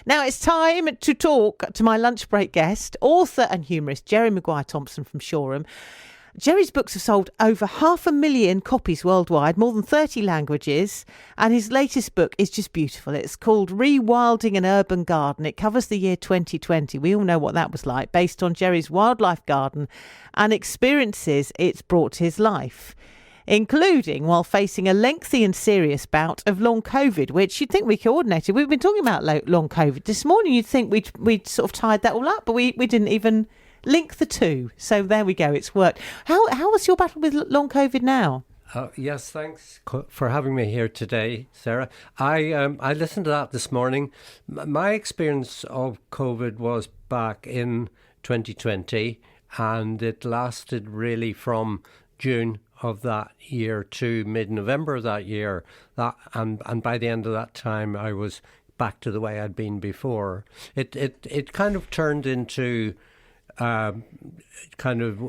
Now it's time to talk to my lunch break guest, author and humorist Gerry Maguire Thompson from Shoreham. Gerry's books have sold over 500,000 copies worldwide, more than 30 languages, and his latest book is just beautiful. It's called Rewilding an Urban Garden. It covers the year 2020. We all know what that was like, based on Gerry's wildlife garden and experiences it's brought to his life, including while facing a lengthy and serious bout of long COVID, which you'd think we coordinated. We've been talking about long COVID this morning. You'd think we'd sort of tied that all up, but we didn't even link the two. So there we go. It's worked. How was your battle with long COVID now? Yes, thanks for having me here today, Sarah. I listened to that this morning. My experience of COVID was back in 2020, and it lasted really from June of that year to mid-November of that year. And by the end of that time, I was back to the way I'd been before. It kind of turned into kind of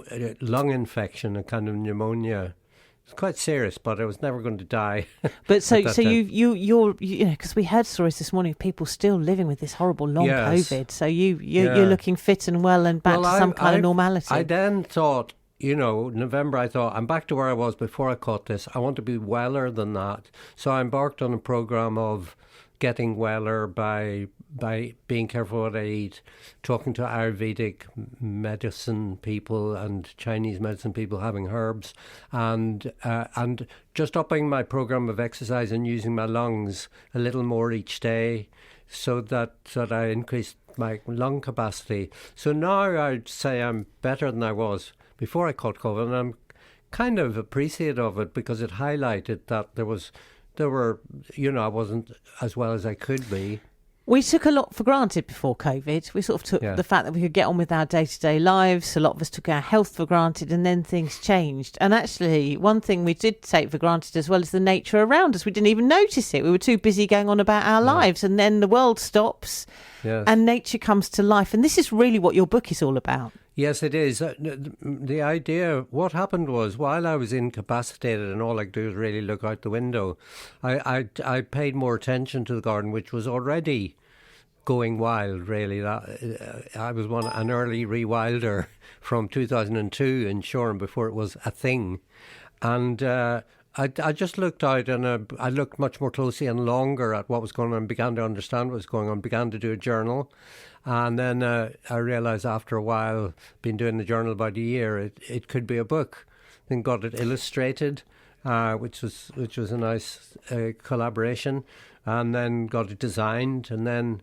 lung infection, a kind of pneumonia. It's quite serious, but I was never going to die. But so you're because we heard stories this morning of people still living with this horrible long COVID. So you're looking fit and well and back to some kind of normality. I then thought, November, I thought, I'm back to where I was before I caught this. I want to be weller than that. So I embarked on a program of getting weller by being careful what I eat, talking to Ayurvedic medicine people and Chinese medicine people, having herbs, and just upping my program of exercise and using my lungs a little more each day, so that I increased my lung capacity. So now I'd say I'm better than I was before I caught COVID, and I'm kind of appreciative of it because it highlighted that I wasn't as well as I could be. We took a lot for granted before COVID. We sort of took the fact that we could get on with our day-to-day lives. A lot of us took our health for granted, and then things changed. And actually, one thing we did take for granted as well is the nature around us. We didn't even notice it. We were too busy going on about our lives, and then the world stops and nature comes to life. And this is really what your book is all about. Yes, it is. The idea, what happened was, while I was incapacitated and all I could do was really look out the window, I paid more attention to the garden, which was already going wild, really. I was an early rewilder from 2002 in Shoreham before it was a thing. And I just looked out, and I looked much more closely and longer at what was going on, began to understand what was going on, began to do a journal. And then I realised after a while, been doing the journal about a year, it could be a book. Then got it illustrated, which was a nice collaboration, and then got it designed, and then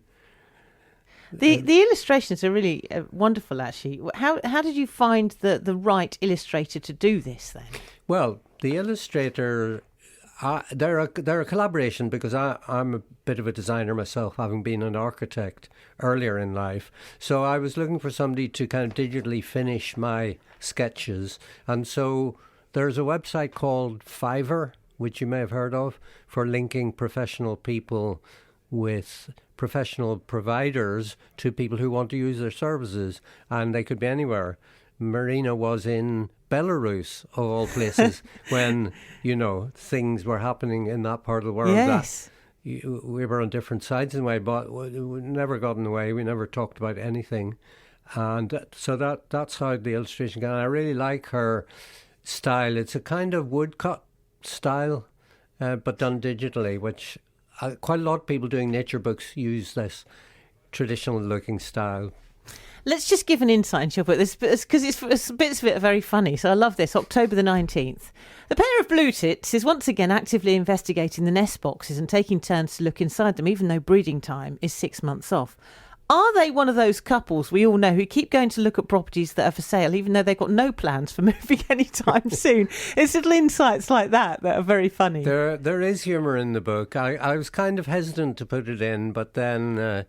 the illustrations are really wonderful. Actually, how did you find the right illustrator to do this then? Well, the illustrator. They're a collaboration because I'm a bit of a designer myself, having been an architect earlier in life. So I was looking for somebody to kind of digitally finish my sketches. And so there's a website called Fiverr, which you may have heard of, for linking professional people with professional providers to people who want to use their services. And they could be anywhere. Marina was in Belarus, of all places, when, things were happening in that part of the world. Yes. That we were on different sides in a way, but we never got in the way. We never talked about anything. And so that's how the illustration came. I really like her style. It's a kind of woodcut style, but done digitally, which quite a lot of people doing nature books use this traditional looking style. Let's just give an insight into your book, because it's bits of it are very funny. So I love this. October the 19th. The pair of blue tits is once again actively investigating the nest boxes and taking turns to look inside them, even though breeding time is 6 months off. Are they one of those couples we all know who keep going to look at properties that are for sale, even though they've got no plans for moving anytime soon? It's little insights like that are very funny. There is humour in the book. I was kind of hesitant to put it in, but then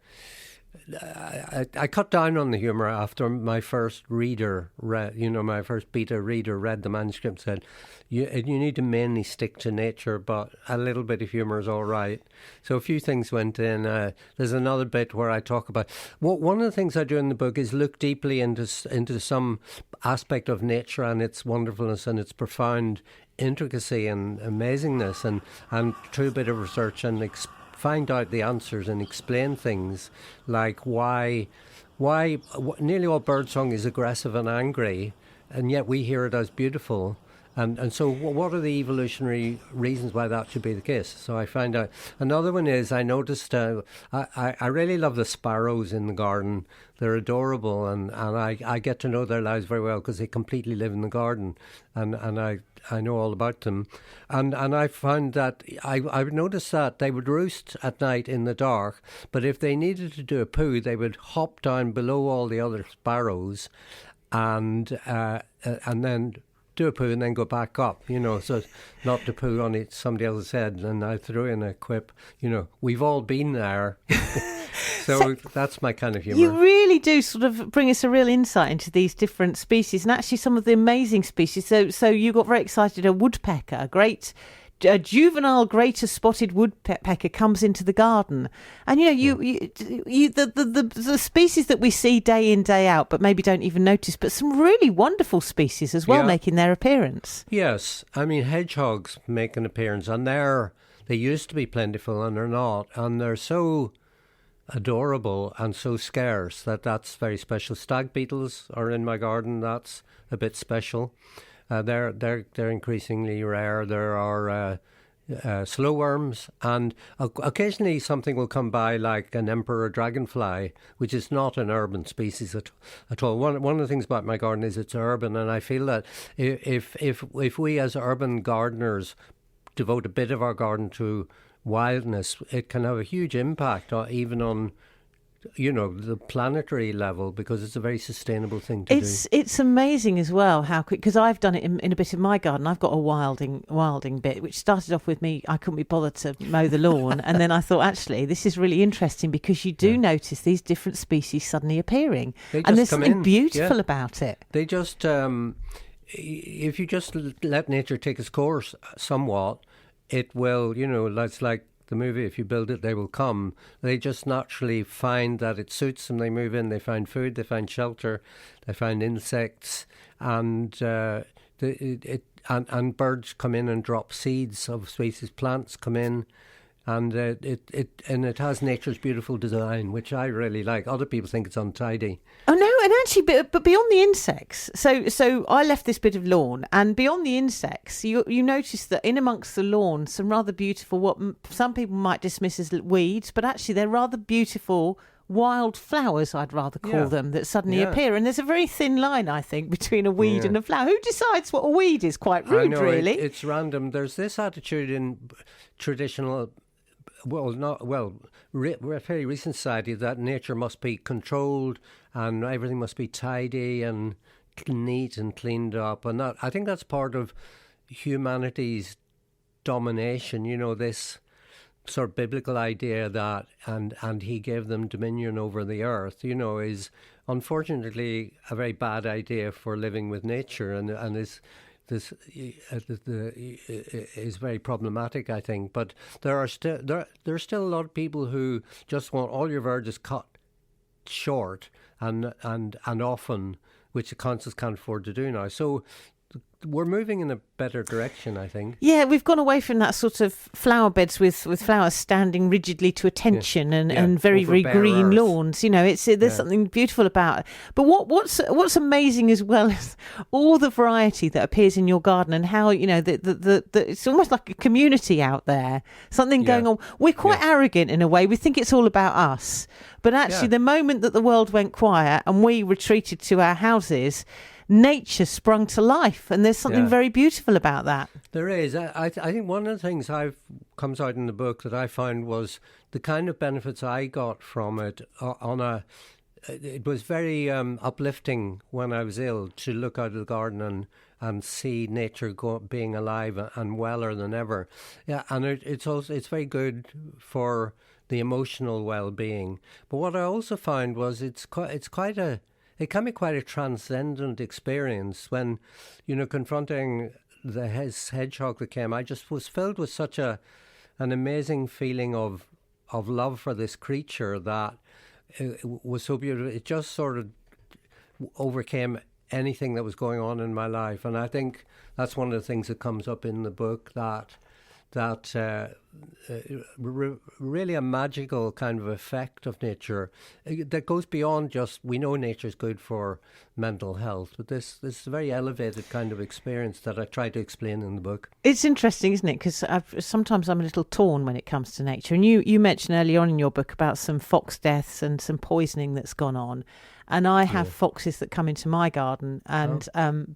I cut down on the humour after my first reader read, my first beta reader read the manuscript and said, you need to mainly stick to nature, but a little bit of humour is all right. So a few things went in. There's another bit where I talk about, one of the things I do in the book is look deeply into some aspect of nature and its wonderfulness and its profound intricacy and amazingness, and through a bit of research and find out the answers and explain things like why nearly all birdsong is aggressive and angry, and yet we hear it as beautiful. And so what are the evolutionary reasons why that should be the case? So I find out. Another one is I noticed I really love the sparrows in the garden. They're adorable, and I get to know their lives very well because they completely live in the garden, and I know all about them. And I found that I would notice that they would roost at night in the dark, but if they needed to do a poo, they would hop down below all the other sparrows and then do a poo and then go back up, so not to poo on somebody else's head. And I threw in a quip, we've all been there. So that's my kind of humour. You really do sort of bring us a real insight into these different species, and actually some of the amazing species. So you got very excited. A woodpecker, a juvenile greater spotted woodpecker comes into the garden, and the species that we see day in, day out, but maybe don't even notice, but some really wonderful species as well making their appearance. Yes, I mean hedgehogs make an appearance, and they used to be plentiful, and they're not, and they're so adorable and so scarce that's very special. Stag beetles are in my garden. That's a bit special. They're increasingly rare. There are slow worms, and occasionally something will come by like an emperor dragonfly, which is not an urban species at all. One of the things about my garden is it's urban, and I feel that if we as urban gardeners devote a bit of our garden to wildness, it can have a huge impact even on the planetary level, because it's a very sustainable thing to do. It's amazing as well how quick, because I've done it in a bit of my garden. I've got a wilding bit, which started off with me, I couldn't be bothered to mow the lawn, and then I thought, actually, this is really interesting, because you do notice these different species suddenly appearing, and there's something beautiful about it. They just, if you just let nature take its course somewhat, it will, it's like the movie, if you build it, they will come. They just naturally find that it suits them. They move in, they find food, they find shelter, they find insects, and and birds come in and drop seeds of species. Plants come in, and it has nature's beautiful design, which I really like. Other people think it's untidy. Oh no, and actually, but beyond the insects, so I left this bit of lawn, and beyond the insects, you notice that in amongst the lawn, some rather beautiful, what some people might dismiss as weeds, but actually they're rather beautiful wild flowers, I'd rather call them, that suddenly appear. And there's a very thin line, I think, between a weed and a flower. Who decides what a weed is? Quite rude, I know, really. It's random. There's this attitude in traditional, very recent society, that nature must be controlled and everything must be tidy and neat and cleaned up. And that, I think that's part of humanity's domination, this sort of biblical idea that and he gave them dominion over the earth, is unfortunately a very bad idea for living with nature, and is very problematic, I think. But there are still a lot of people who just want all your verges cut short and often, which the councils can't afford to do now. So we're moving in a better direction, I think. Yeah, we've gone away from that sort of flower beds with flowers standing rigidly to attention and very, very green earth. Lawns. There's something beautiful about it. But what's amazing as well is all the variety that appears in your garden, and how, the it's almost like a community out there, something going on. We're quite arrogant in a way. We think it's all about us. But actually, the moment that the world went quiet and we retreated to our houses, nature sprung to life, and there's something very beautiful about that. There is. I think one of the things comes out in the book that I found was the kind of benefits I got from it. It was very uplifting when I was ill to look out of the garden and see nature being alive and weller than ever. Yeah, and it's very good for the emotional well-being. But what I also found was it can be quite a transcendent experience when, confronting the hedgehog that came. I just was filled with such an amazing feeling of love for this creature that it was so beautiful. It just sort of overcame anything that was going on in my life. And I think that's one of the things that comes up in the book, that that really a magical kind of effect of nature that goes beyond just, we know nature's good for mental health, but this very elevated kind of experience that I try to explain in the book. It's interesting, isn't it? Because sometimes I'm a little torn when it comes to nature. And you mentioned earlier on in your book about some fox deaths and some poisoning that's gone on. And I have foxes that come into my garden, and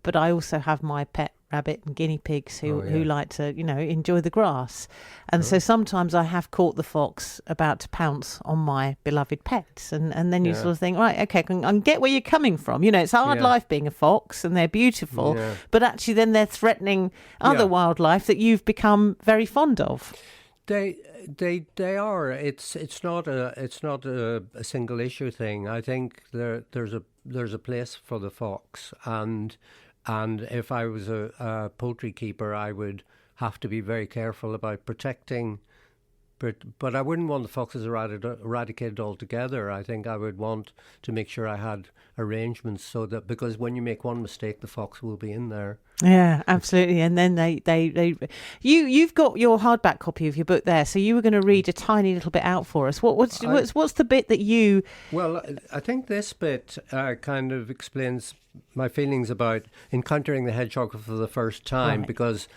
but I also have my pet rabbit and guinea pigs who like to, enjoy the grass. And so sometimes I have caught the fox about to pounce on my beloved pets. And then you sort of think, right, okay, I can get where you're coming from. It's a hard life being a fox, and they're beautiful. Yeah. But actually then they're threatening other wildlife that you've become very fond of. They are. It's not a single issue thing. I think there's a place for the fox, and if I was a poultry keeper, I would have to be very careful about protecting. But I wouldn't want the foxes eradicated altogether. I think I would want to make sure I had arrangements so that, because when you make one mistake, the fox will be in there. Yeah, absolutely. And then you've got your hardback copy of your book there, so you were going to read a tiny little bit out for us. What's the bit that you? Well, I think this bit kind of explains my feelings about encountering the hedgehog for the first time, because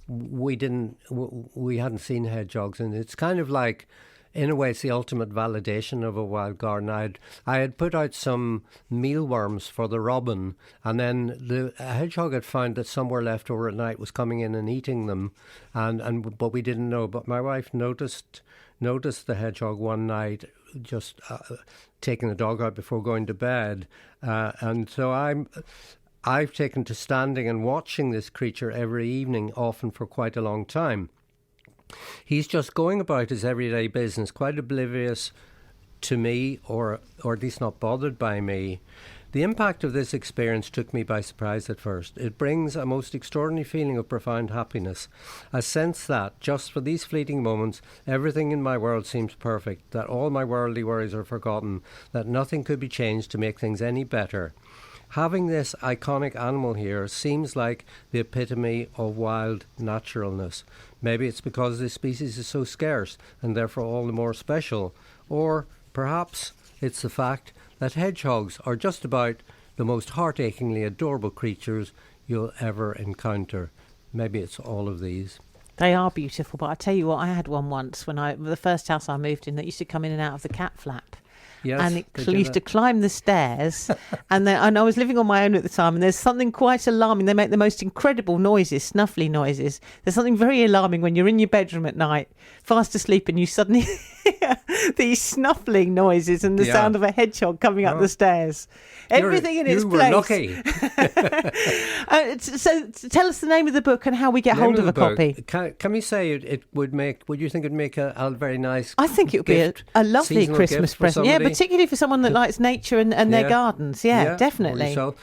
we hadn't seen hedgehogs, and it's kind of like, in a way, it's the ultimate validation of a wild garden. I had put out some mealworms for the robin, and then the hedgehog had found that somewhere left over at night was coming in and eating them, but we didn't know. But my wife noticed the hedgehog one night, just taking the dog out before going to bed, and so I've taken to standing and watching this creature every evening, often for quite a long time. He's just going about his everyday business, quite oblivious to me, or at least not bothered by me. The impact of this experience took me by surprise at first. It brings a most extraordinary feeling of profound happiness, a sense that, just for these fleeting moments, everything in my world seems perfect, that all my worldly worries are forgotten, that nothing could be changed to make things any better. Having this iconic animal here seems like the epitome of wild naturalness. Maybe it's because this species is so scarce and therefore all the more special. Or perhaps it's the fact that hedgehogs are just about the most heart-achingly adorable creatures you'll ever encounter. Maybe it's all of these. They are beautiful, but I tell you what, I had one once the first house I moved in that used to come in and out of the cat flap. Yes, and it used to climb the stairs, and I was living on my own at the time, and there's something quite alarming. They make the most incredible noises, snuffly noises. There's something very alarming when you're in your bedroom at night, fast asleep, and you suddenly hear these snuffling noises and the sound of a hedgehog coming up the stairs. Everything in its place. You were lucky. So tell us the name of the book and how we get hold of a copy. Can we say it would make? Would you think it'd make a very nice? I think it would be a lovely Christmas present. Yeah, particularly for someone that likes nature and their gardens. Yeah, definitely. So,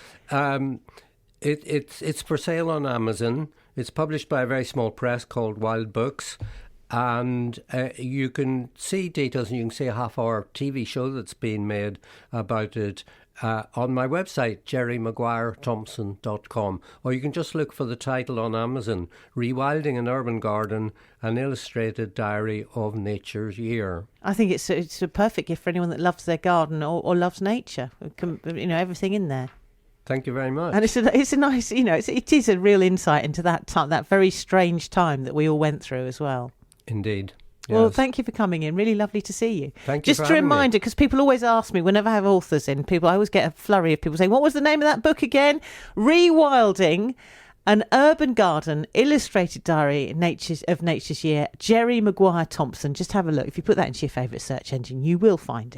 it's for sale on Amazon. It's published by a very small press called Wildbooks. And you can see details, and you can see a half-hour TV show that's been made about it on my website, GerryMaguireThompson.com. Or you can just look for the title on Amazon, Rewilding an Urban Garden, an illustrated diary of nature's year. I think it's a perfect gift for anyone that loves their garden or loves nature. Everything in there. Thank you very much. And it's a nice, it is a real insight into that time, that very strange time that we all went through as well. Indeed. Yes. Well, thank you for coming in. Really lovely to see you. Thank you. Just a reminder, because people always ask me whenever I have authors in, I always get a flurry of people saying, what was the name of that book again? Rewilding an Urban Garden, Illustrated Diary of Nature's Year. Gerry Maguire Thompson. Just have a look. If you put that into your favourite search engine, you will find it.